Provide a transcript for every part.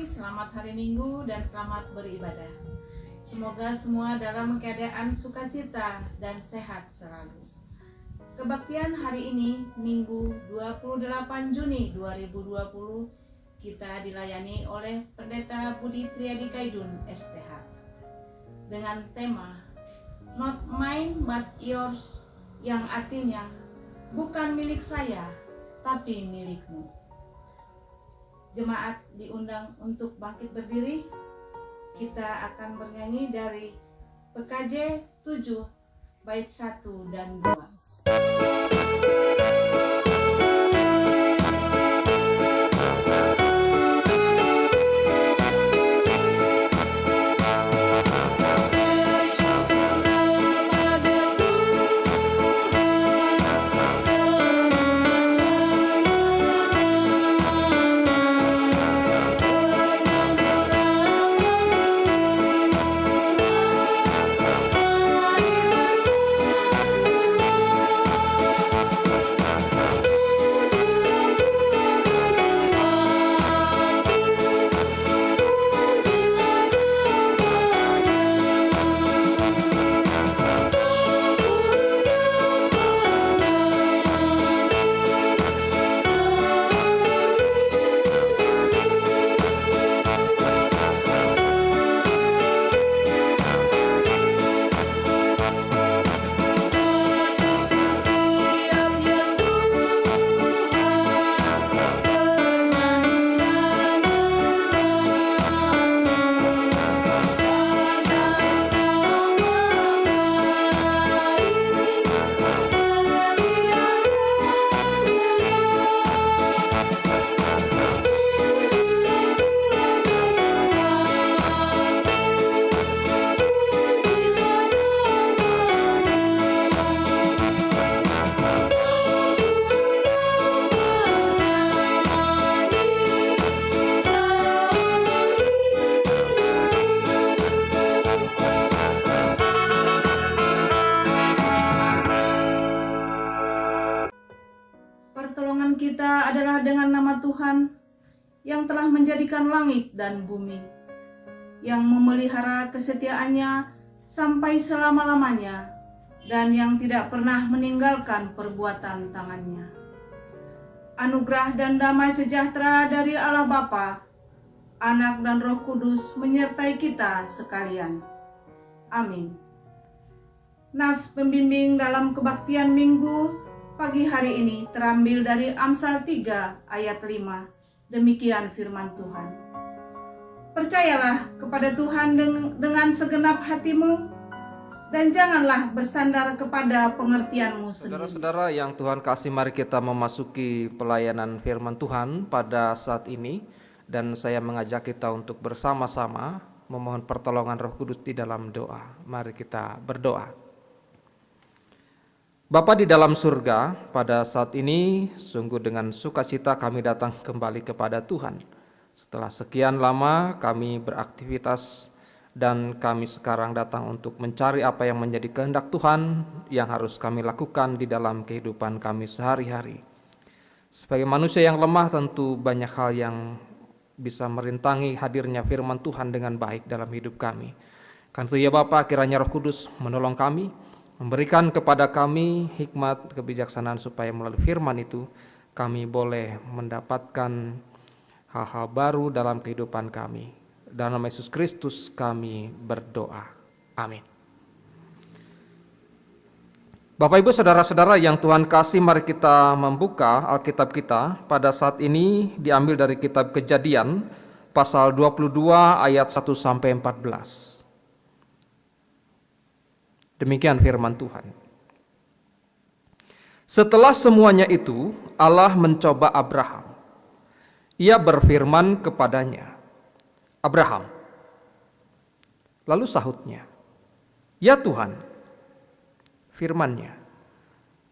selamat hari Minggu dan selamat beribadah. Semoga semua dalam keadaan sukacita dan sehat selalu. Kebaktian hari ini, Minggu 28 Juni 2020, kita dilayani oleh Pendeta Budi Triadi Kaidun, STH, dengan tema Not Mine But Yours, yang artinya bukan milik saya, tapi milikmu. Jemaat diundang untuk bangkit berdiri. Kita akan bernyanyi dari PKJ 7 bait 1 dan 2. Pertolongan kita adalah dengan nama Tuhan yang telah menjadikan langit dan bumi, yang memelihara kesetiaannya sampai selama-lamanya, dan yang tidak pernah meninggalkan perbuatan tangannya. Anugerah dan damai sejahtera dari Allah Bapa, Anak dan Roh Kudus menyertai kita sekalian. Amin. Nas pembimbing dalam kebaktian Minggu pagi hari ini terambil dari Amsal 3 ayat 5. Demikian firman Tuhan. Percayalah kepada Tuhan dengan segenap hatimu, dan janganlah bersandar kepada pengertianmu sendiri. Saudara-saudara yang Tuhan kasih, mari kita memasuki pelayanan firman Tuhan pada saat ini. Dan saya mengajak kita untuk bersama-sama memohon pertolongan Roh Kudus di dalam doa. Mari kita berdoa. Bapa di dalam surga, pada saat ini sungguh dengan sukacita kami datang kembali kepada Tuhan. Setelah sekian lama kami beraktivitas dan kami sekarang datang untuk mencari apa yang menjadi kehendak Tuhan yang harus kami lakukan di dalam kehidupan kami sehari-hari. Sebagai manusia yang lemah, tentu banyak hal yang bisa merintangi hadirnya firman Tuhan dengan baik dalam hidup kami. Karena itu ya Bapa, kiranya Roh Kudus menolong kami, memberikan kepada kami hikmat kebijaksanaan supaya melalui firman itu kami boleh mendapatkan hal-hal baru dalam kehidupan kami. Dalam nama Yesus Kristus kami berdoa. Amin. Bapak Ibu Saudara-saudara yang Tuhan kasih, mari kita membuka Alkitab kita. Pada saat ini diambil dari kitab Kejadian pasal 22 ayat 1 sampai 14. Demikian firman Tuhan. Setelah semuanya itu, Allah mencoba Abraham. Ia berfirman kepadanya, Abraham. Lalu sahutnya, ya Tuhan. Firman-Nya,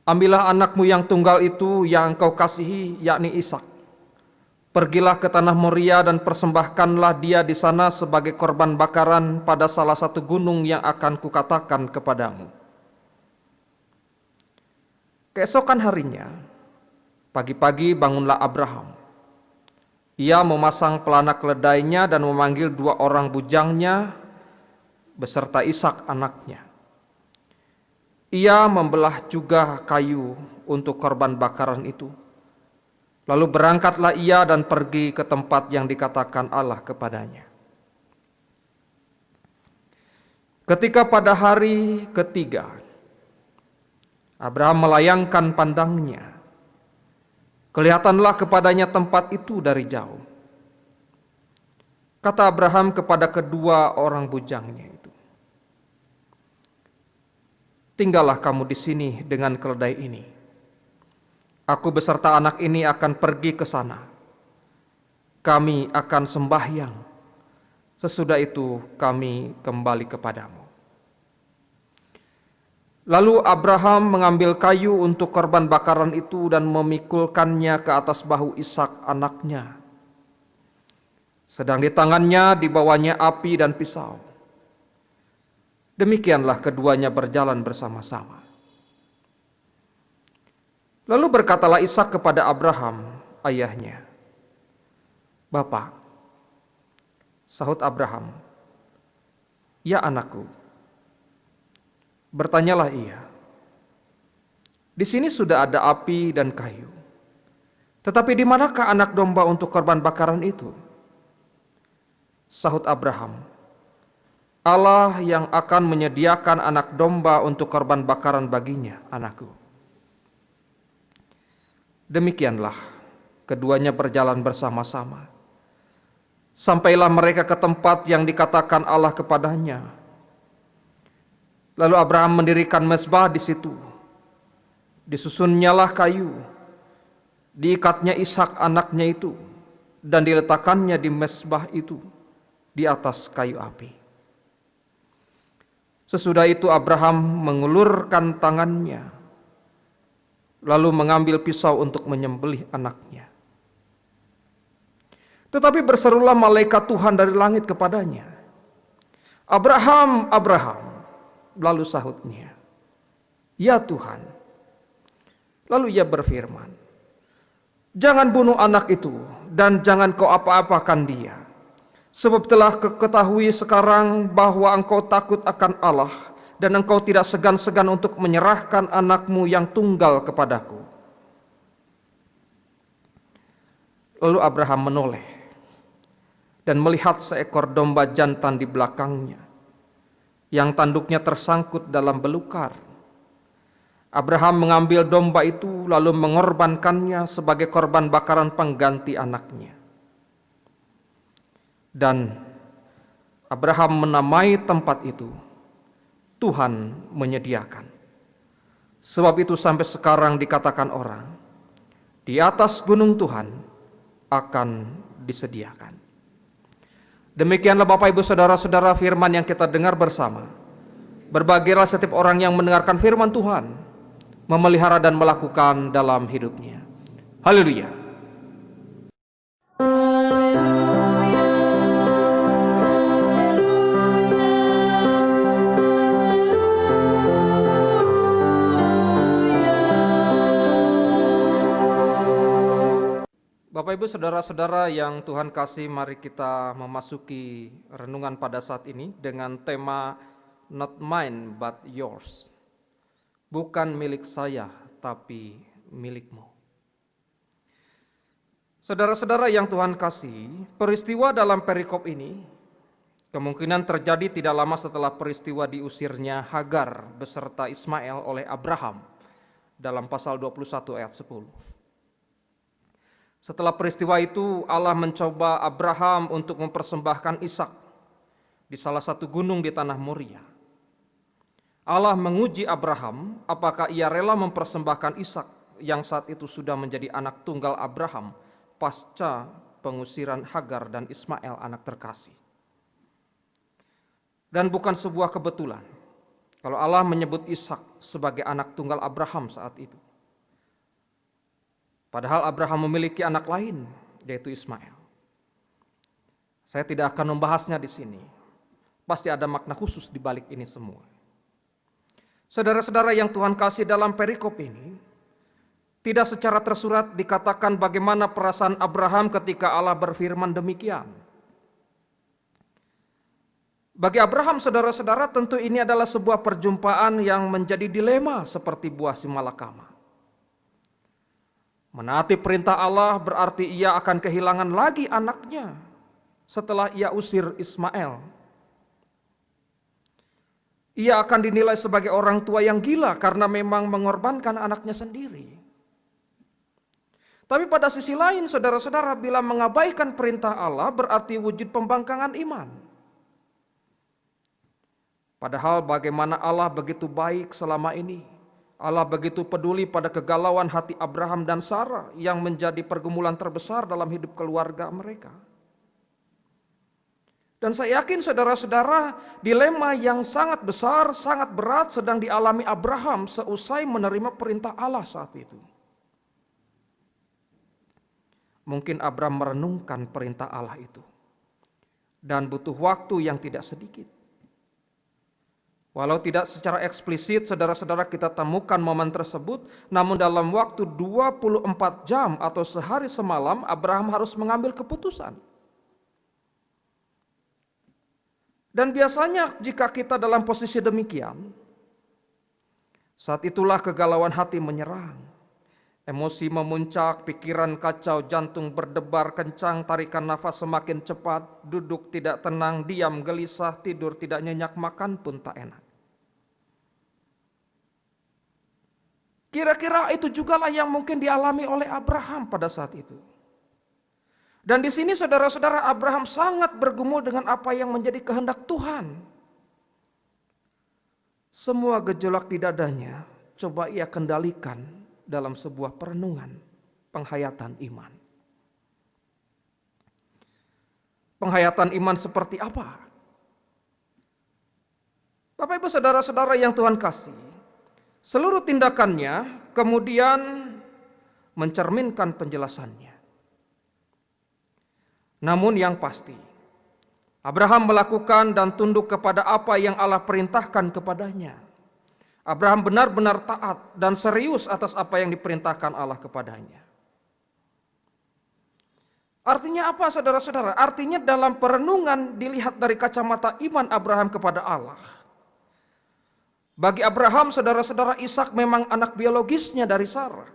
ambillah anakmu yang tunggal itu yang engkau kasihi, yakni Ishak. Pergilah ke tanah Moria dan persembahkanlah dia di sana sebagai korban bakaran pada salah satu gunung yang akan kukatakan kepadamu. Keesokan harinya, pagi-pagi bangunlah Abraham. Ia memasang pelana keledainya dan memanggil 2 orang bujangnya beserta Ishak anaknya. Ia membelah juga kayu untuk korban bakaran itu. Lalu berangkatlah ia dan pergi ke tempat yang dikatakan Allah kepadanya. Ketika pada hari ketiga, Abraham melayangkan pandangnya. Kelihatanlah kepadanya tempat itu dari jauh. Kata Abraham kepada kedua orang bujangnya itu, "Tinggallah kamu di sini dengan keledai ini. Aku beserta anak ini akan pergi ke sana. Kami akan sembahyang. Sesudah itu kami kembali kepadamu." Lalu Abraham mengambil kayu untuk korban bakaran itu dan memikulkannya ke atas bahu Ishak anaknya. Sedang di tangannya dibawanya api dan pisau. Demikianlah keduanya berjalan bersama-sama. Lalu berkatalah Ishak kepada Abraham, ayahnya, "Bapa." Sahut Abraham, "Ya anakku." Bertanyalah ia, "Di sini sudah ada api dan kayu, tetapi di manakah anak domba untuk korban bakaran itu?" Sahut Abraham, "Allah yang akan menyediakan anak domba untuk korban bakaran baginya, anakku." Demikianlah keduanya berjalan bersama-sama. Sampailah mereka ke tempat yang dikatakan Allah kepadanya. Lalu Abraham mendirikan mezbah di situ. Disusunnyalah kayu, diikatnya Ishak anaknya itu, dan diletakkannya di mezbah itu di atas kayu api. Sesudah itu Abraham mengulurkan tangannya, lalu mengambil pisau untuk menyembelih anaknya. Tetapi berserulah malaikat Tuhan dari langit kepadanya, "Abraham, Abraham." Lalu sahutnya, "Ya Tuhan." Lalu ia berfirman, "Jangan bunuh anak itu dan jangan kau apa-apakan dia. Sebab telah ketahui sekarang bahwa engkau takut akan Allah dan engkau tidak segan-segan untuk menyerahkan anakmu yang tunggal kepadaku." Lalu Abraham menoleh dan melihat seekor domba jantan di belakangnya, yang tanduknya tersangkut dalam belukar. Abraham mengambil domba itu lalu mengorbankannya sebagai korban bakaran pengganti anaknya. Dan Abraham menamai tempat itu, Tuhan menyediakan. Sebab itu sampai sekarang dikatakan orang, di atas gunung Tuhan akan disediakan. Demikianlah Bapak Ibu Saudara-saudara firman yang kita dengar bersama. Berbahagialah setiap orang yang mendengarkan firman Tuhan, memelihara dan melakukan dalam hidupnya. Haleluya. Bapak Ibu Saudara-saudara yang Tuhan kasih, mari kita memasuki renungan pada saat ini dengan tema Not mine but yours. Bukan milik saya tapi milikmu. Saudara-saudara yang Tuhan kasih, peristiwa dalam perikop ini kemungkinan terjadi tidak lama setelah peristiwa diusirnya Hagar beserta Ismail oleh Abraham dalam pasal 21 ayat 10. Setelah peristiwa itu, Allah mencoba Abraham untuk mempersembahkan Ishak di salah satu gunung di tanah Moria. Allah menguji Abraham apakah ia rela mempersembahkan Ishak yang saat itu sudah menjadi anak tunggal Abraham pasca pengusiran Hagar dan Ismail anak terkasih. Dan bukan sebuah kebetulan kalau Allah menyebut Ishak sebagai anak tunggal Abraham saat itu. Padahal Abraham memiliki anak lain, yaitu Ismail. Saya tidak akan membahasnya di sini. Pasti ada makna khusus di balik ini semua. Saudara-saudara yang Tuhan kasih, dalam perikop ini, Tidak secara tersurat dikatakan bagaimana perasaan Abraham ketika Allah berfirman demikian. Bagi Abraham, saudara-saudara, tentu ini adalah sebuah perjumpaan yang menjadi dilema seperti buah simalakama. Menaati perintah Allah berarti ia akan kehilangan lagi anaknya setelah ia usir Ismail. Ia akan dinilai sebagai orang tua yang gila karena memang mengorbankan anaknya sendiri. Tapi pada sisi lain, saudara-saudara, bila mengabaikan perintah Allah berarti wujud pembangkangan iman. Padahal bagaimana Allah begitu baik selama ini. Allah begitu peduli pada kegalauan hati Abraham dan Sarah yang menjadi pergumulan terbesar dalam hidup keluarga mereka. Dan saya yakin saudara-saudara, dilema yang sangat besar, sangat berat sedang dialami Abraham seusai menerima perintah Allah saat itu. Mungkin Abraham merenungkan perintah Allah itu dan butuh waktu yang tidak sedikit. Walau tidak secara eksplisit saudara-saudara kita temukan momen tersebut, namun dalam waktu 24 jam atau sehari semalam Abraham harus mengambil keputusan. Dan biasanya jika kita dalam posisi demikian, saat itulah kegalauan hati menyerang. Emosi memuncak, pikiran kacau, jantung berdebar kencang, tarikan nafas semakin cepat, duduk tidak tenang, diam gelisah, tidur tidak nyenyak, makan pun tak enak. Kira-kira itu jugalah yang mungkin dialami oleh Abraham pada saat itu. Dan di sini saudara-saudara, Abraham sangat bergumul dengan apa yang menjadi kehendak Tuhan. Semua gejolak di dadanya coba ia kendalikan dalam sebuah perenungan, penghayatan iman. Penghayatan iman seperti apa? Bapak Ibu saudara-saudara yang Tuhan kasih, seluruh tindakannya kemudian mencerminkan penjelasannya. Namun yang pasti, Abraham melakukan dan tunduk kepada apa yang Allah perintahkan kepadanya. Abraham benar-benar taat dan serius atas apa yang diperintahkan Allah kepadanya. Artinya apa saudara-saudara? Artinya dalam perenungan dilihat dari kacamata iman Abraham kepada Allah. Bagi Abraham, saudara-saudara, Ishak memang anak biologisnya dari Sarah.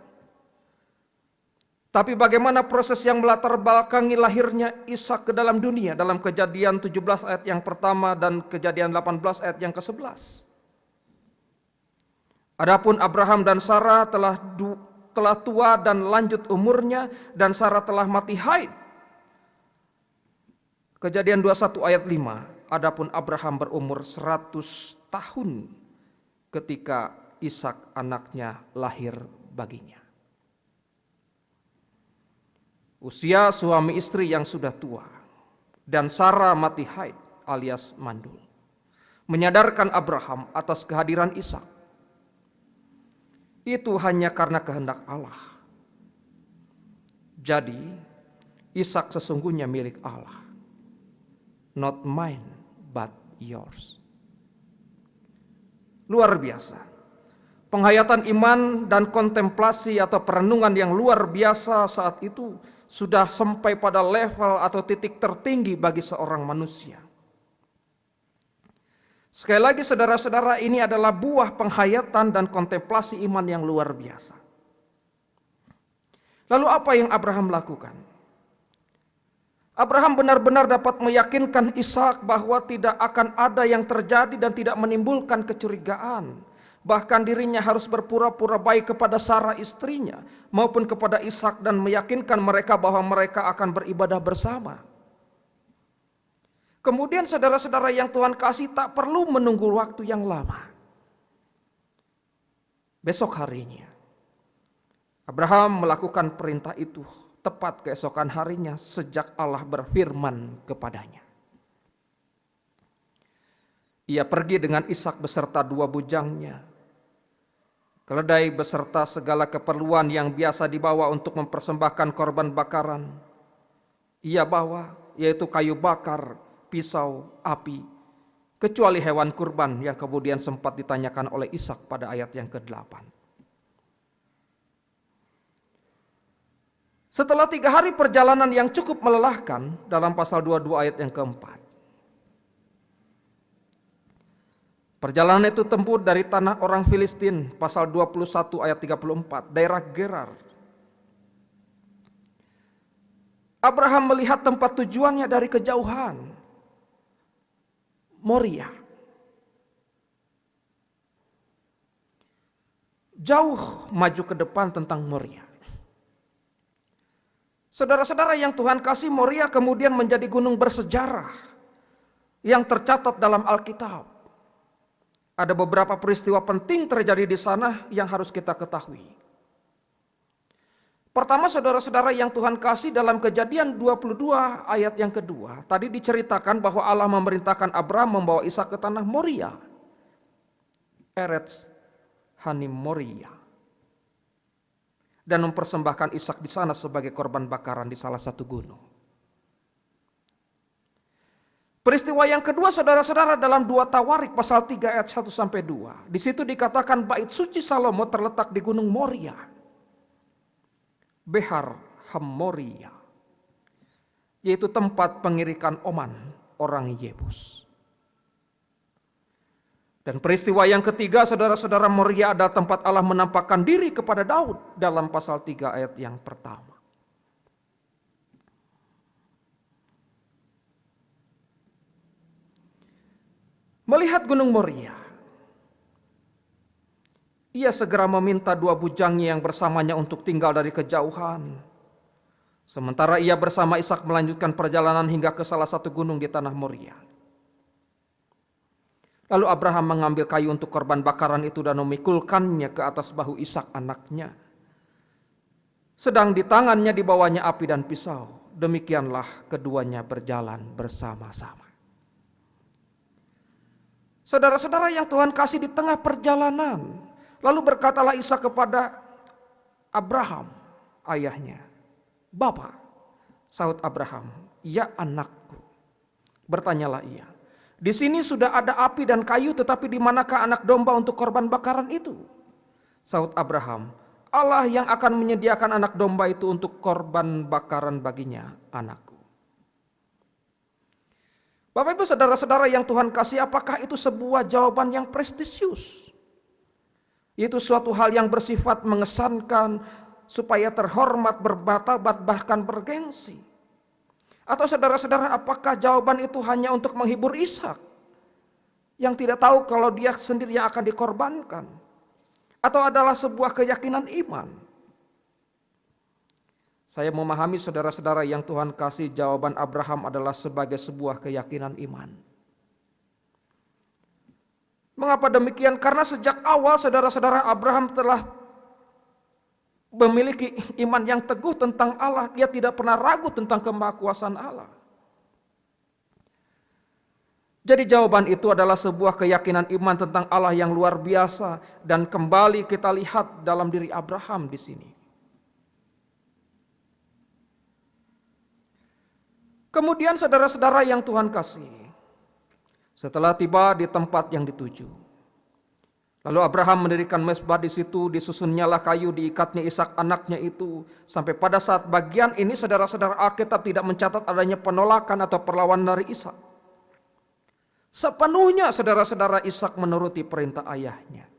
Tapi bagaimana proses yang melatar belakangi lahirnya Ishak ke dalam dunia dalam Kejadian 17 ayat yang pertama dan Kejadian 18 ayat yang ke-11. Adapun Abraham dan Sarah telah tua dan lanjut umurnya dan Sarah telah mati haid. Kejadian 21 ayat 5. Adapun Abraham berumur 100 tahun ketika Ishak anaknya lahir baginya. Usia suami istri yang sudah tua dan Sarah mati haid alias mandul menyadarkan Abraham atas kehadiran Ishak. Itu hanya karena kehendak Allah. Jadi Ishak sesungguhnya milik Allah. Not mine but yours. Luar biasa. Penghayatan iman dan kontemplasi atau perenungan yang luar biasa saat itu sudah sampai pada level atau titik tertinggi bagi seorang manusia. Sekali lagi saudara-saudara, ini adalah buah penghayatan dan kontemplasi iman yang luar biasa. Lalu apa yang Abraham lakukan? Abraham benar-benar dapat meyakinkan Ishak bahwa tidak akan ada yang terjadi dan tidak menimbulkan kecurigaan. Bahkan dirinya harus berpura-pura baik kepada Sarah istrinya maupun kepada Ishak dan meyakinkan mereka bahwa mereka akan beribadah bersama. Kemudian saudara-saudara yang Tuhan kasih, tak perlu menunggu waktu yang lama. Besok harinya Abraham melakukan perintah itu tepat keesokan harinya sejak Allah berfirman kepadanya. Ia pergi dengan Ishak beserta 2 bujangnya, keledai beserta segala keperluan yang biasa dibawa untuk mempersembahkan korban bakaran. Ia bawa, yaitu kayu bakar, pisau, api, kecuali hewan kurban yang kemudian sempat ditanyakan oleh Ishak pada ayat yang ke-8. Setelah 3 hari perjalanan yang cukup melelahkan dalam pasal 22 ayat yang keempat. Perjalanan itu tempuh dari tanah orang Filistin, pasal 21 ayat 34, daerah Gerar. Abraham melihat tempat tujuannya dari kejauhan, Moria. Jauh maju ke depan tentang Moria. Saudara-saudara yang Tuhan kasih, Moria kemudian menjadi gunung bersejarah yang tercatat dalam Alkitab. Ada beberapa peristiwa penting terjadi di sana yang harus kita ketahui. Pertama, saudara-saudara yang Tuhan kasih, dalam Kejadian 22 ayat yang kedua, tadi diceritakan bahwa Allah memerintahkan Abraham membawa Ishak ke tanah Moria. Eretz Hanim Moria. Dan mempersembahkan Ishak di sana sebagai korban bakaran di salah satu gunung. Peristiwa yang kedua, saudara-saudara, dalam 2 Tawarik pasal 3 ayat 1 sampai 2. Di situ dikatakan bait suci Salomo terletak di gunung Moria. Behar Hamoria, yaitu tempat pengirikan Oman orang Yebus. Dan peristiwa yang ketiga, saudara-saudara, Moria adalah tempat Allah menampakkan diri kepada Daud dalam pasal 3 ayat yang pertama. Melihat gunung Moria, ia segera meminta 2 bujangnya yang bersamanya untuk tinggal dari kejauhan. Sementara ia bersama Ishak melanjutkan perjalanan hingga ke salah satu gunung di tanah Moria. Lalu Abraham mengambil kayu untuk korban bakaran itu dan memikulkannya ke atas bahu Ishak anaknya. Sedang di tangannya dibawanya api dan pisau. Demikianlah keduanya berjalan bersama-sama. Saudara-saudara yang Tuhan kasih, di tengah perjalanan, lalu berkatalah Ishak kepada Abraham, ayahnya. "Bapa," sahut Abraham. "Ya anakku." Bertanyalah ia, "Di sini sudah ada api dan kayu, tetapi di manakah anak domba untuk korban bakaran itu?" Sahut Abraham, "Allah yang akan menyediakan anak domba itu untuk korban bakaran baginya, anakku." Bapak Ibu saudara-saudara yang Tuhan kasih, apakah itu sebuah jawaban yang prestisius? Itu suatu hal yang bersifat mengesankan, supaya terhormat, bermartabat, bahkan bergengsi. Atau saudara-saudara, apakah jawaban itu hanya untuk menghibur Ishak yang tidak tahu kalau dia sendiri yang akan dikorbankan? Atau adalah sebuah keyakinan iman? Saya memahami saudara-saudara yang Tuhan kasih, jawaban Abraham adalah sebagai sebuah keyakinan iman. Mengapa demikian? Karena sejak awal saudara-saudara, Abraham telah memiliki iman yang teguh tentang Allah. Dia tidak pernah ragu tentang kemahakuasaan Allah. Jadi jawaban itu adalah sebuah keyakinan iman tentang Allah yang luar biasa. Dan kembali kita lihat dalam diri Abraham di sini. Kemudian saudara-saudara yang Tuhan kasih, setelah tiba di tempat yang dituju, lalu Abraham mendirikan mezbah di situ, disusunnyalah kayu, diikatnya Ishak anaknya itu. Sampai pada saat bagian ini saudara-saudara, Alkitab tidak mencatat adanya penolakan atau perlawanan dari Ishak. Sepenuhnya saudara-saudara Ishak menuruti perintah ayahnya.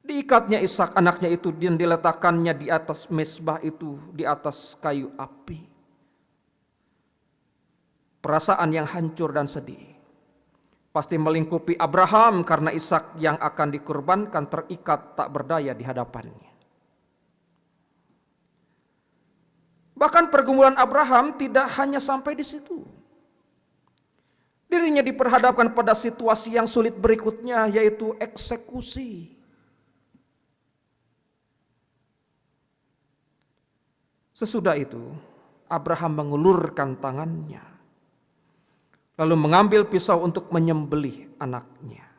Diikatnya Ishak anaknya itu dan diletakkannya di atas mezbah itu, di atas kayu api. Perasaan yang hancur dan sedih pasti melingkupi Abraham karena Ishak yang akan dikurbankan terikat tak berdaya di hadapannya. Bahkan pergumulan Abraham tidak hanya sampai di situ. Dirinya diperhadapkan pada situasi yang sulit berikutnya, yaitu eksekusi. Sesudah itu, Abraham mengulurkan tangannya, lalu mengambil pisau untuk menyembelih anaknya.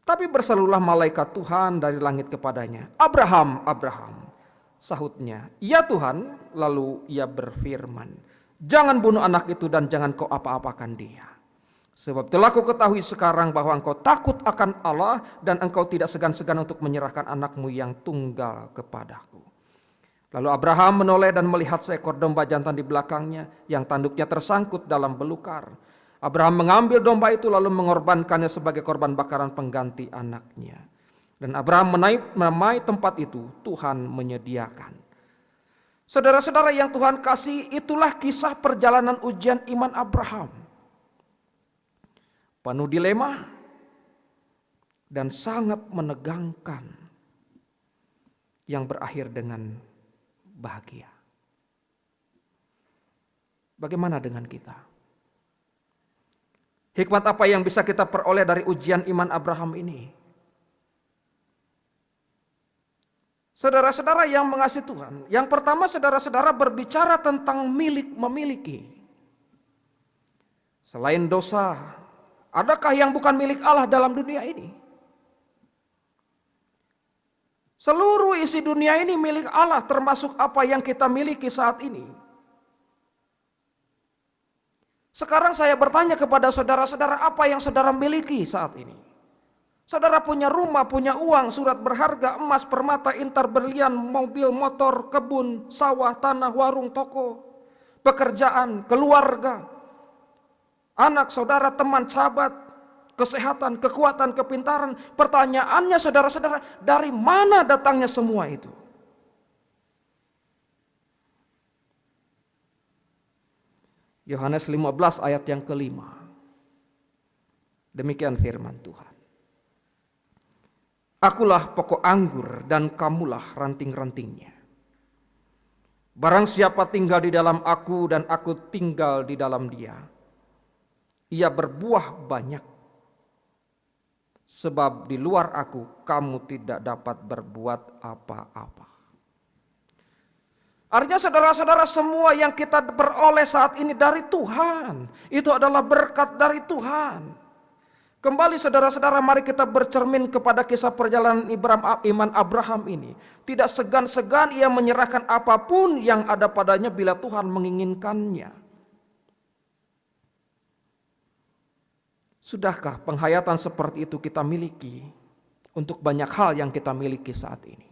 Tapi berserulah malaikat Tuhan dari langit kepadanya, "Abraham, Abraham." Sahutnya, "Ya Tuhan." Lalu ia berfirman, "Jangan bunuh anak itu dan jangan kau apa-apakan dia. Sebab telah kau ketahui sekarang bahwa engkau takut akan Allah dan engkau tidak segan-segan untuk menyerahkan anakmu yang tunggal kepadaku. Lalu Abraham menoleh dan melihat seekor domba jantan di belakangnya yang tanduknya tersangkut dalam belukar. Abraham mengambil domba itu lalu mengorbankannya sebagai korban bakaran pengganti anaknya. Dan Abraham menamai tempat itu Tuhan menyediakan. Saudara-saudara yang Tuhan kasih, itulah kisah perjalanan ujian iman Abraham. Penuh dilema dan sangat menegangkan yang berakhir dengan bahagia. Bagaimana dengan kita? Hikmat apa yang bisa kita peroleh dari ujian iman Abraham ini? Saudara-saudara yang mengasihi Tuhan, yang pertama saudara-saudara berbicara tentang memiliki. Selain dosa, adakah yang bukan milik Allah dalam dunia ini? Seluruh isi dunia ini milik Allah, termasuk apa yang kita miliki saat ini. Sekarang saya bertanya kepada saudara-saudara, apa yang saudara miliki saat ini? Saudara punya rumah, punya uang, surat berharga, emas, permata, intar, berlian, mobil, motor, kebun, sawah, tanah, warung, toko, pekerjaan, keluarga, anak, saudara, teman, sahabat, kesehatan, kekuatan, kepintaran. Pertanyaannya saudara-saudara, dari mana datangnya semua itu? Yohanes 15 ayat yang kelima. Demikian firman Tuhan. Akulah pokok anggur dan kamulah ranting-rantingnya. Barang siapa tinggal di dalam aku dan aku tinggal di dalam dia, ia berbuah banyak. Sebab di luar aku kamu tidak dapat berbuat apa-apa. Artinya saudara-saudara, semua yang kita peroleh saat ini dari Tuhan. Itu adalah berkat dari Tuhan. Kembali saudara-saudara, mari kita bercermin kepada kisah perjalanan iman Abraham ini. Tidak segan-segan ia menyerahkan apapun yang ada padanya bila Tuhan menginginkannya. Sudahkah penghayatan seperti itu kita miliki untuk banyak hal yang kita miliki saat ini?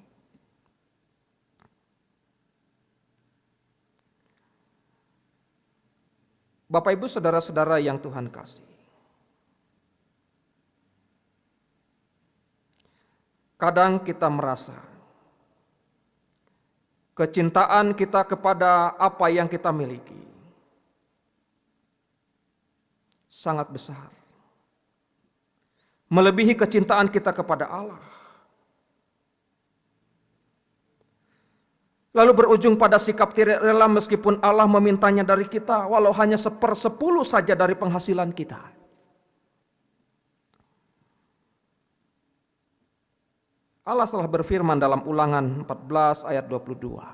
Bapak Ibu saudara-saudara yang Tuhan kasih. Kadang kita merasa kecintaan kita kepada apa yang kita miliki sangat besar. Melebihi kecintaan kita kepada Allah. Lalu berujung pada sikap tidak rela meskipun Allah memintanya dari kita, walau hanya 1/10 saja dari penghasilan kita. Allah telah berfirman dalam Ulangan 14 ayat 22.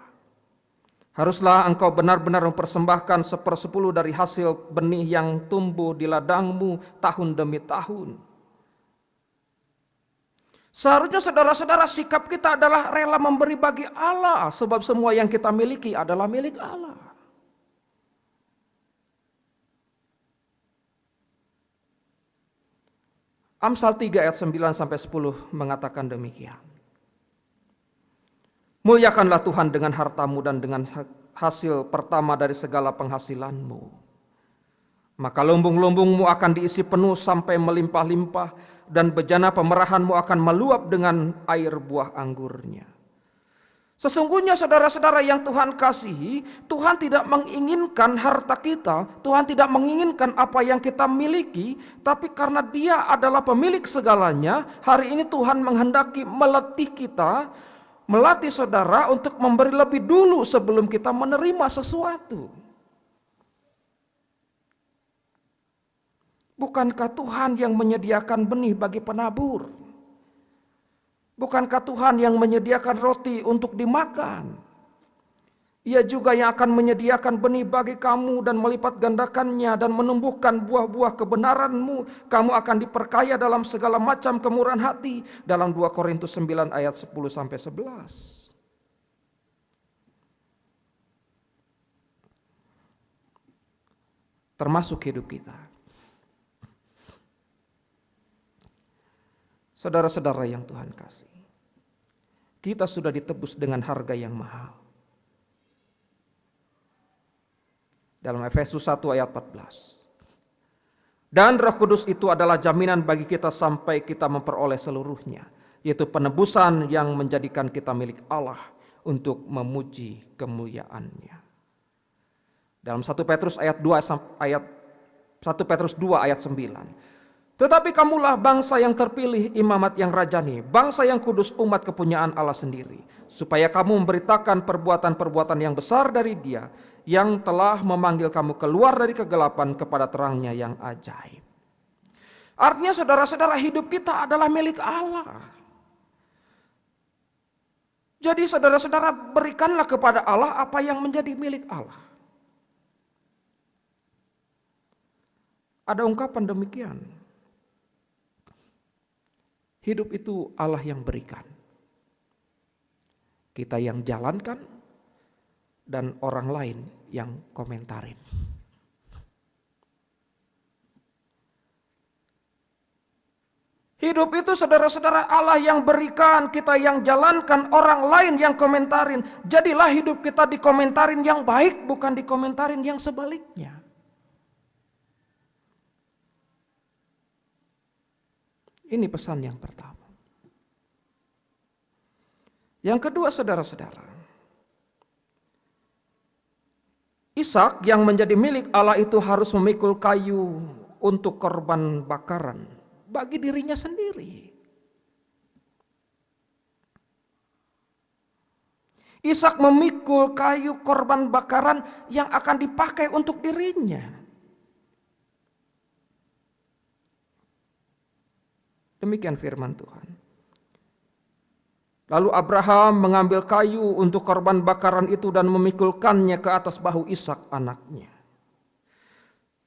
Haruslah engkau benar-benar mempersembahkan 1/10 dari hasil benih yang tumbuh di ladangmu tahun demi tahun. Seharusnya saudara-saudara sikap kita adalah rela memberi bagi Allah, sebab semua yang kita miliki adalah milik Allah. Amsal 3 ayat 9-10 mengatakan demikian. Muliakanlah Tuhan dengan hartamu dan dengan hasil pertama dari segala penghasilanmu. Maka lumbung-lumbungmu akan diisi penuh sampai melimpah-limpah dan bejana pemerahanmu akan meluap dengan air buah anggurnya. Sesungguhnya saudara-saudara yang Tuhan kasihi, Tuhan tidak menginginkan harta kita, Tuhan tidak menginginkan apa yang kita miliki, tapi karena Dia adalah pemilik segalanya, hari ini Tuhan menghendaki melatih kita, melatih saudara untuk memberi lebih dulu sebelum kita menerima sesuatu. Bukankah Tuhan yang menyediakan benih bagi penabur? Bukankah Tuhan yang menyediakan roti untuk dimakan? Ia juga yang akan menyediakan benih bagi kamu dan melipat gandakannya dan menumbuhkan buah-buah kebenaranmu. Kamu akan diperkaya dalam segala macam kemurahan hati. Dalam 2 Korintus 9 ayat 10-11. Termasuk hidup kita. Saudara-saudara yang Tuhan kasih, kita sudah ditebus dengan harga yang mahal. Dalam Efesus 1 ayat 14. Dan Roh Kudus itu adalah jaminan bagi kita sampai kita memperoleh seluruhnya, yaitu penebusan yang menjadikan kita milik Allah untuk memuji kemuliaan-Nya. Dalam 1 Petrus 2 ayat 9. Tetapi kamulah bangsa yang terpilih, imamat yang rajani, bangsa yang kudus, umat kepunyaan Allah sendiri, supaya kamu memberitakan perbuatan-perbuatan yang besar dari Dia yang telah memanggil kamu keluar dari kegelapan kepada terang-Nya yang ajaib. Artinya saudara-saudara, hidup kita adalah milik Allah. Jadi saudara-saudara, berikanlah kepada Allah apa yang menjadi milik Allah. Ada ungkapan demikian. Hidup itu Allah yang berikan. Kita yang jalankan dan orang lain yang komentarin. Hidup itu saudara-saudara Allah yang berikan, kita yang jalankan, orang lain yang komentarin. Jadilah hidup kita dikomentarin yang baik, bukan dikomentarin yang sebaliknya. Ini pesan yang pertama. Yang kedua, saudara-saudara, Ishak yang menjadi milik Allah itu harus memikul kayu untuk korban bakaran bagi dirinya sendiri. Ishak memikul kayu korban bakaran yang akan dipakai untuk dirinya. Demikian firman Tuhan. Lalu Abraham mengambil kayu untuk korban bakaran itu dan memikulkannya ke atas bahu Ishak anaknya.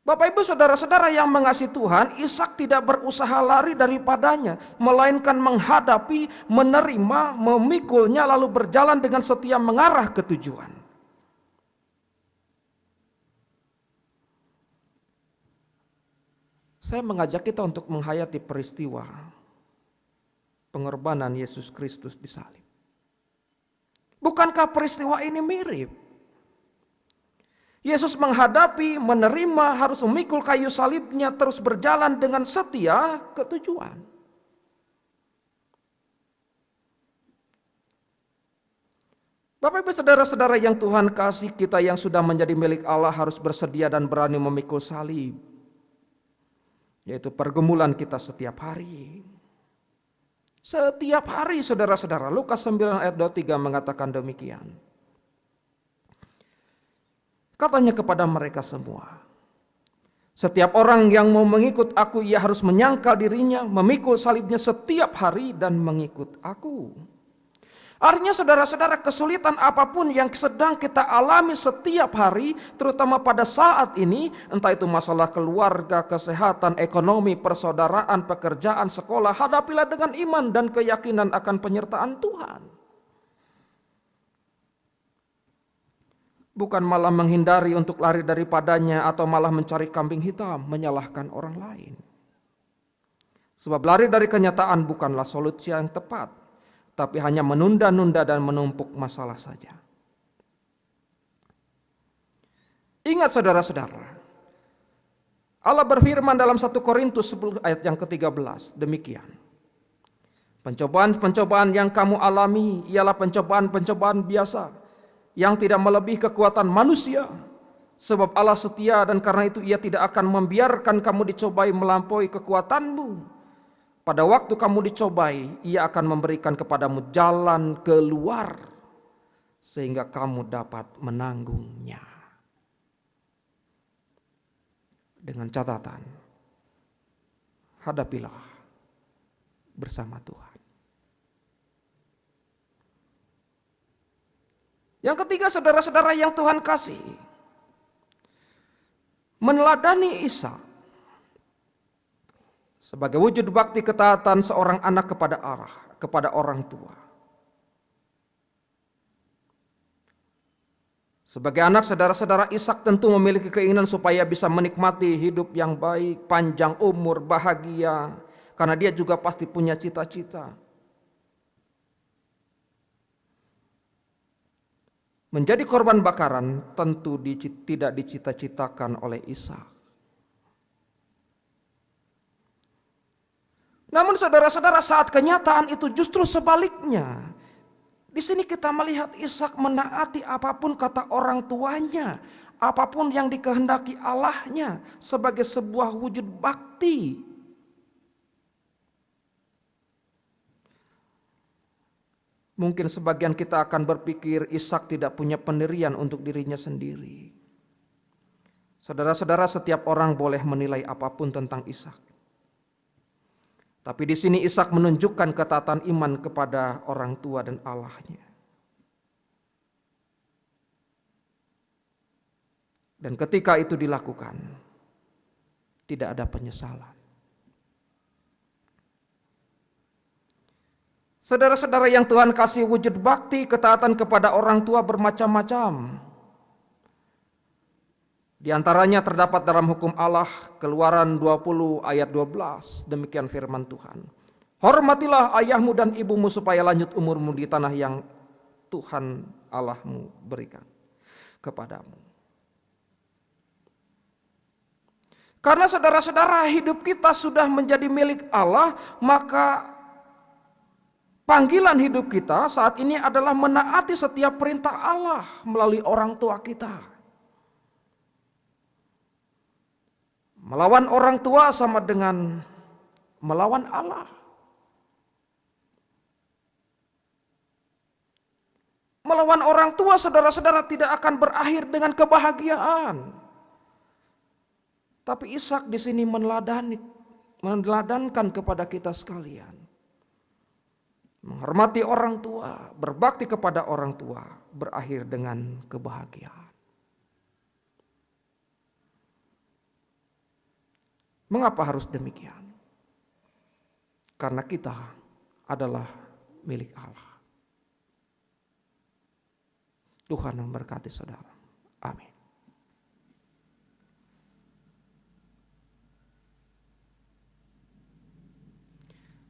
Bapak ibu saudara-saudara yang mengasihi Tuhan, Ishak tidak berusaha lari daripadanya, melainkan menghadapi, menerima, memikulnya lalu berjalan dengan setia mengarah ke tujuan. Saya mengajak kita untuk menghayati peristiwa pengorbanan Yesus Kristus di salib. Bukankah peristiwa ini mirip? Yesus menghadapi, menerima, harus memikul kayu salibnya, terus berjalan dengan setia ke tujuan. Bapak ibu saudara-saudara yang Tuhan kasih, kita yang sudah menjadi milik Allah harus bersedia dan berani memikul salib. Yaitu pergumulan kita setiap hari. Setiap hari saudara-saudara. Lukas 9 ayat 23 mengatakan demikian. Katanya kepada mereka semua, setiap orang yang mau mengikut aku, ia harus menyangkal dirinya, memikul salibnya setiap hari dan mengikut aku. Artinya saudara-saudara, kesulitan apapun yang sedang kita alami setiap hari, terutama pada saat ini, entah itu masalah keluarga, kesehatan, ekonomi, persaudaraan, pekerjaan, sekolah, hadapilah dengan iman dan keyakinan akan penyertaan Tuhan. Bukan malah menghindari untuk lari daripadanya atau malah mencari kambing hitam, menyalahkan orang lain. Sebab lari dari kenyataan bukanlah solusi yang tepat, tapi hanya menunda-nunda dan menumpuk masalah saja. Ingat saudara-saudara, Allah berfirman dalam 1 Korintus 10 ayat yang ke-13, demikian. Pencobaan-pencobaan yang kamu alami ialah pencobaan-pencobaan biasa, yang tidak melebihi kekuatan manusia. Sebab Allah setia dan karena itu Ia tidak akan membiarkan kamu dicobai melampaui kekuatanmu. Pada waktu kamu dicobai, Ia akan memberikan kepadamu jalan keluar sehingga kamu dapat menanggungnya. Dengan catatan, hadapilah bersama Tuhan. Yang ketiga, saudara-saudara yang Tuhan kasih, meneladani Ishak sebagai wujud bakti ketaatan seorang anak kepada orang tua. Sebagai anak, saudara-saudara, Ishak tentu memiliki keinginan supaya bisa menikmati hidup yang baik, panjang umur, bahagia, karena dia juga pasti punya cita-cita. Menjadi korban bakaran tentu tidak dicita-citakan oleh Ishak. Namun saudara-saudara, saat kenyataan itu justru sebaliknya. Di sini kita melihat Ishak menaati apapun kata orang tuanya, apapun yang dikehendaki Allahnya sebagai sebuah wujud bakti. Mungkin sebagian kita akan berpikir Ishak tidak punya pendirian untuk dirinya sendiri. Saudara-saudara, setiap orang boleh menilai apapun tentang Ishak. Tapi di sini Ishak menunjukkan ketaatan iman kepada orang tua dan Allahnya. Dan ketika itu dilakukan, tidak ada penyesalan. Saudara-saudara yang Tuhan kasih, wujud bakti ketaatan kepada orang tua bermacam-macam. Di antaranya terdapat dalam hukum Allah, Keluaran 20 ayat 12, demikian firman Tuhan. Hormatilah ayahmu dan ibumu supaya lanjut umurmu di tanah yang Tuhan Allahmu berikan kepadamu. Karena saudara-saudara, hidup kita sudah menjadi milik Allah, maka panggilan hidup kita saat ini adalah menaati setiap perintah Allah melalui orang tua kita. Melawan orang tua sama dengan melawan Allah. Melawan orang tua, saudara-saudara, tidak akan berakhir dengan kebahagiaan. Tapi Ishak di sini meneladankan kepada kita sekalian. Menghormati orang tua, berbakti kepada orang tua, berakhir dengan kebahagiaan. Mengapa harus demikian? Karena kita adalah milik Allah. Tuhan memberkati saudara. Amin.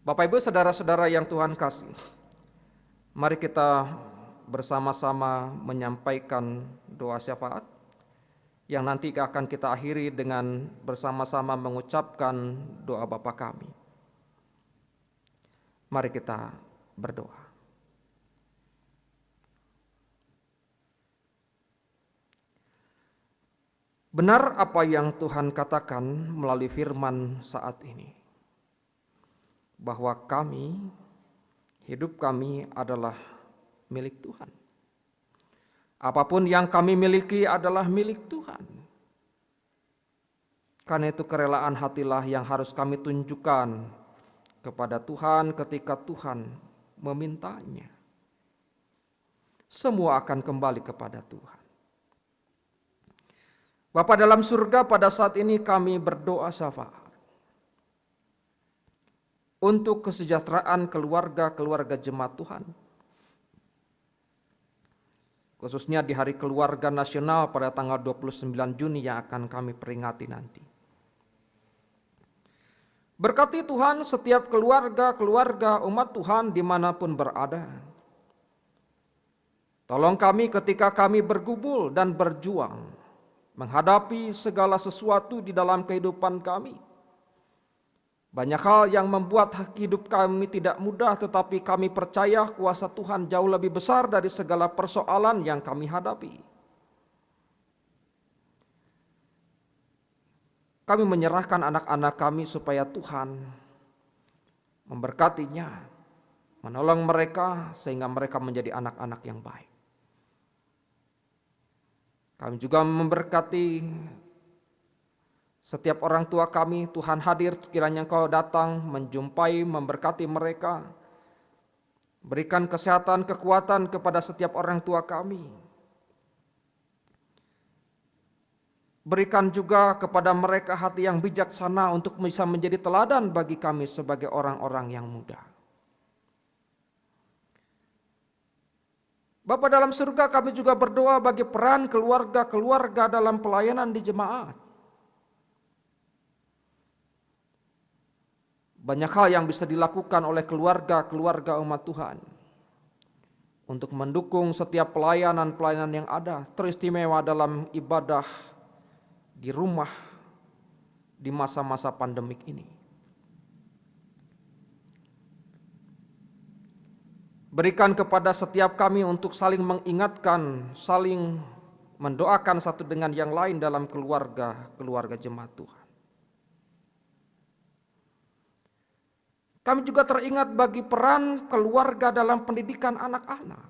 Bapak Ibu, saudara-saudara yang Tuhan kasih, mari kita bersama-sama menyampaikan doa syafaat yang nanti akan kita akhiri dengan bersama-sama mengucapkan doa Bapa kami. Mari kita berdoa. Benar apa yang Tuhan katakan melalui firman saat ini, bahwa hidup kami adalah milik Tuhan. Apapun yang kami miliki adalah milik Tuhan. Karena itu kerelaan hatilah yang harus kami tunjukkan kepada Tuhan ketika Tuhan memintanya. Semua akan kembali kepada Tuhan. Bapa dalam surga, pada saat ini kami berdoa syafaat untuk kesejahteraan keluarga-keluarga jemaat Tuhan. Khususnya di Hari Keluarga Nasional pada tanggal 29 Juni yang akan kami peringati nanti. Berkati Tuhan setiap keluarga-keluarga umat Tuhan dimanapun berada. Tolong kami ketika kami bergumul dan berjuang menghadapi segala sesuatu di dalam kehidupan kami. Banyak hal yang membuat hidup kami tidak mudah, tetapi kami percaya kuasa Tuhan jauh lebih besar dari segala persoalan yang kami hadapi. Kami menyerahkan anak-anak kami supaya Tuhan memberkatinya, menolong mereka sehingga mereka menjadi anak-anak yang baik. Kami juga memberkati setiap orang tua kami. Tuhan hadir, kiranya Engkau datang menjumpai, memberkati mereka. Berikan kesehatan, kekuatan kepada setiap orang tua kami. Berikan juga kepada mereka hati yang bijaksana untuk bisa menjadi teladan bagi kami sebagai orang-orang yang muda. Bapa dalam surga, kami juga berdoa bagi peran keluarga-keluarga dalam pelayanan di jemaat. Banyak hal yang bisa dilakukan oleh keluarga-keluarga umat Tuhan untuk mendukung setiap pelayanan-pelayanan yang ada, teristimewa dalam ibadah di rumah di masa-masa pandemik ini. Berikan kepada setiap kami untuk saling mengingatkan, saling mendoakan satu dengan yang lain dalam keluarga jemaat Tuhan. Kami juga teringat bagi peran keluarga dalam pendidikan anak-anak.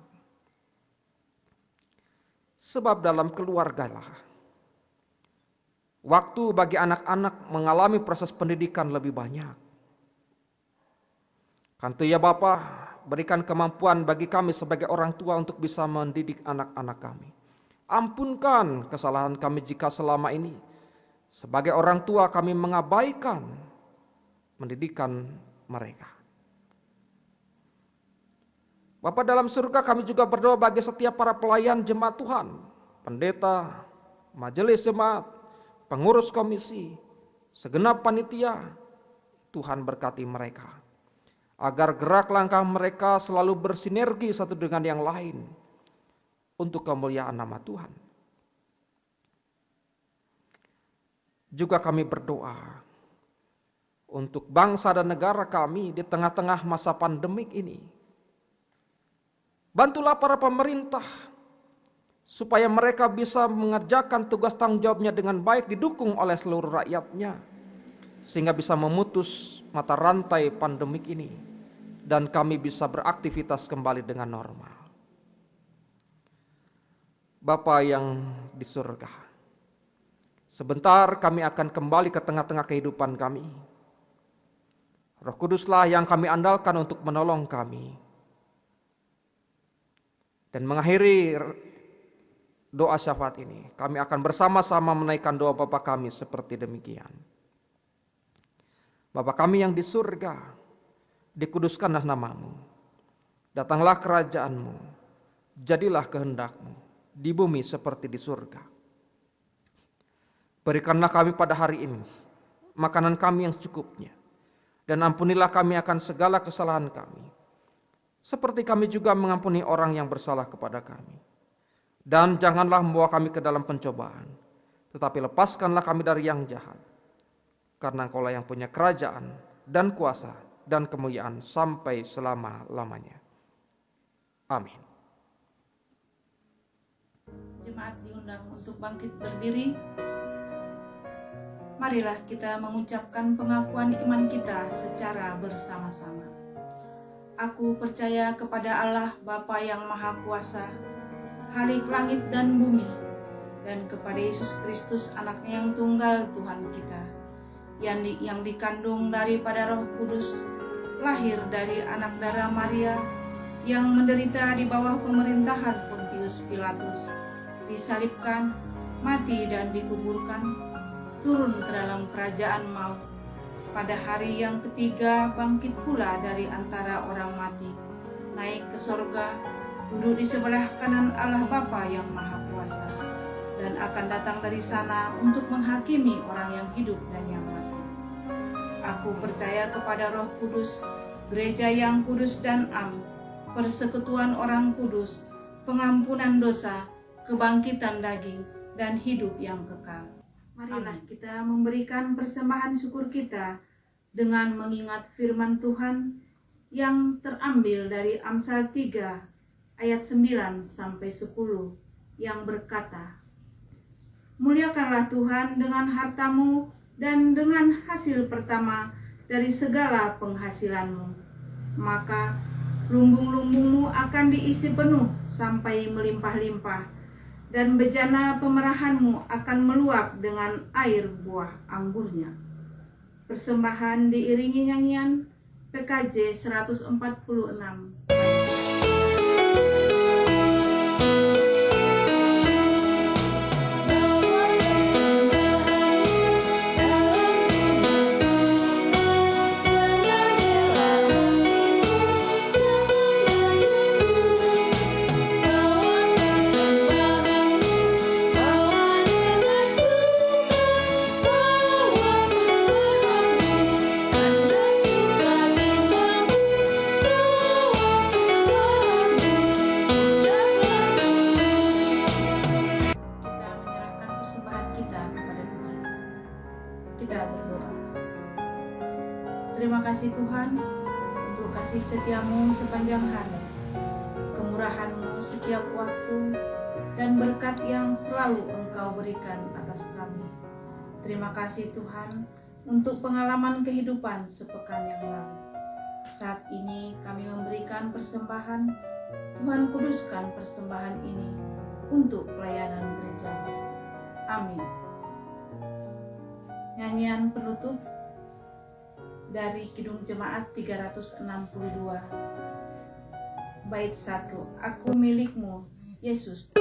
Sebab dalam keluargalah waktu bagi anak-anak mengalami proses pendidikan lebih banyak. Kantu ya Bapa, berikan kemampuan bagi kami sebagai orang tua untuk bisa mendidik anak-anak kami. Ampunkan kesalahan kami jika selama ini sebagai orang tua kami mengabaikan pendidikan mereka. Bapa dalam surga, kami juga berdoa bagi setiap para pelayan jemaat Tuhan, pendeta, majelis jemaat, pengurus komisi, segenap panitia. Tuhan berkati mereka, agar gerak langkah mereka selalu bersinergi satu dengan yang lain untuk kemuliaan nama Tuhan. Juga kami berdoa untuk bangsa dan negara kami di tengah-tengah masa pandemik ini. Bantulah para pemerintah supaya mereka bisa mengerjakan tugas tanggung jawabnya dengan baik, didukung oleh seluruh rakyatnya, sehingga bisa memutus mata rantai pandemik ini dan kami bisa beraktivitas kembali dengan normal. Bapa yang di surga, sebentar kami akan kembali ke tengah-tengah kehidupan kami. Roh Kuduslah yang kami andalkan untuk menolong kami. Dan mengakhiri doa syafaat ini, kami akan bersama-sama menaikkan doa Bapa kami seperti demikian. Bapa kami yang di surga, dikuduskanlah namamu. Datanglah kerajaanmu, jadilah kehendakmu di bumi seperti di surga. Berikanlah kami pada hari ini makanan kami yang secukupnya. Dan ampunilah kami akan segala kesalahan kami, seperti kami juga mengampuni orang yang bersalah kepada kami. Dan janganlah membawa kami ke dalam pencobaan, tetapi lepaskanlah kami dari yang jahat. Karena Engkaulah yang punya kerajaan dan kuasa dan kemuliaan sampai selama-lamanya. Amin. Jemaat diundang untuk bangkit berdiri. Marilah kita mengucapkan pengakuan iman kita secara bersama-sama. Aku percaya kepada Allah Bapa yang Maha Kuasa, Khalik langit dan bumi, dan kepada Yesus Kristus anaknya yang tunggal Tuhan kita, yang dikandung daripada Roh Kudus, lahir dari anak darah Maria, yang menderita di bawah pemerintahan Pontius Pilatus, disalibkan, mati dan dikuburkan, turun ke dalam kerajaan maut, pada hari yang ketiga bangkit pula dari antara orang mati, naik ke sorga, duduk di sebelah kanan Allah Bapa yang Maha Kuasa, dan akan datang dari sana untuk menghakimi orang yang hidup dan yang mati. Aku percaya kepada Roh Kudus, gereja yang kudus dan am, persekutuan orang kudus, pengampunan dosa, kebangkitan daging, dan hidup yang kekal. Marilah kita memberikan persembahan syukur kita dengan mengingat firman Tuhan yang terambil dari Amsal 3 ayat 9 sampai 10 yang berkata, "Muliakanlah Tuhan dengan hartamu dan dengan hasil pertama dari segala penghasilanmu, maka lumbung-lumbungmu akan diisi penuh sampai melimpah-limpah, dan bejana pemerahanmu akan meluap dengan air buah anggurnya." Persembahan diiringi nyanyian PKJ 146. Thank you. kita kepada Tuhan. Kita berdoa. Terima kasih Tuhan untuk kasih setiamu sepanjang hari, kemurahan-Mu setiap waktu, dan berkat yang selalu Engkau berikan atas kami. Terima kasih Tuhan untuk pengalaman kehidupan sepekan yang lalu. Saat ini kami memberikan persembahan. Tuhan kuduskan persembahan ini untuk pelayanan gereja. Amin. Nyanyian penutup dari Kidung Jemaat 362. Bait 1. Aku milikmu, Yesus.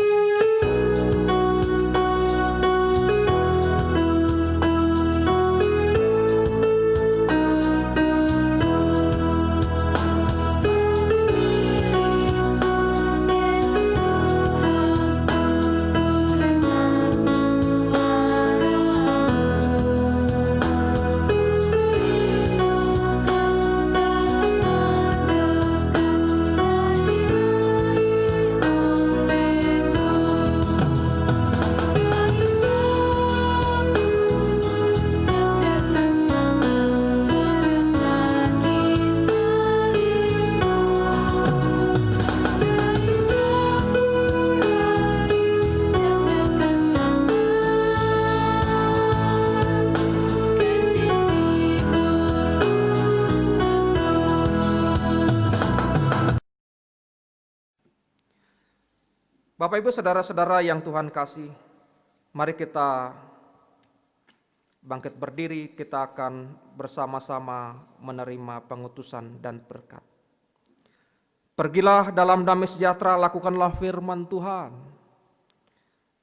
Bapak Ibu saudara-saudara yang Tuhan kasih, mari kita bangkit berdiri, kita akan bersama-sama menerima pengutusan dan berkat. Pergilah dalam damai sejahtera, lakukanlah firman Tuhan.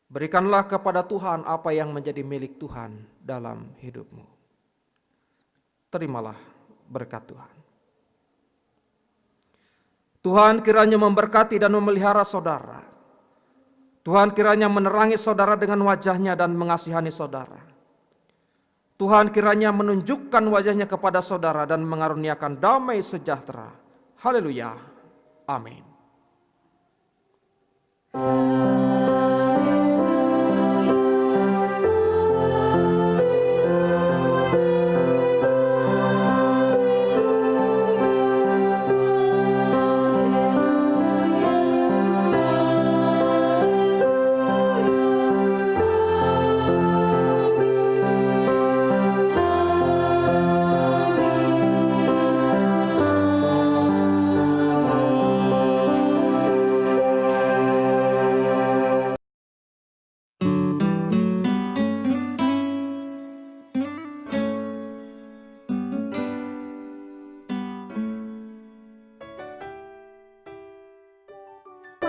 Berikanlah kepada Tuhan apa yang menjadi milik Tuhan dalam hidupmu. Terimalah berkat Tuhan. Tuhan kiranya memberkati dan memelihara saudara. Tuhan kiranya menerangi saudara dengan wajahnya dan mengasihani saudara. Tuhan kiranya menunjukkan wajahnya kepada saudara dan mengaruniakan damai sejahtera. Haleluya. Amin.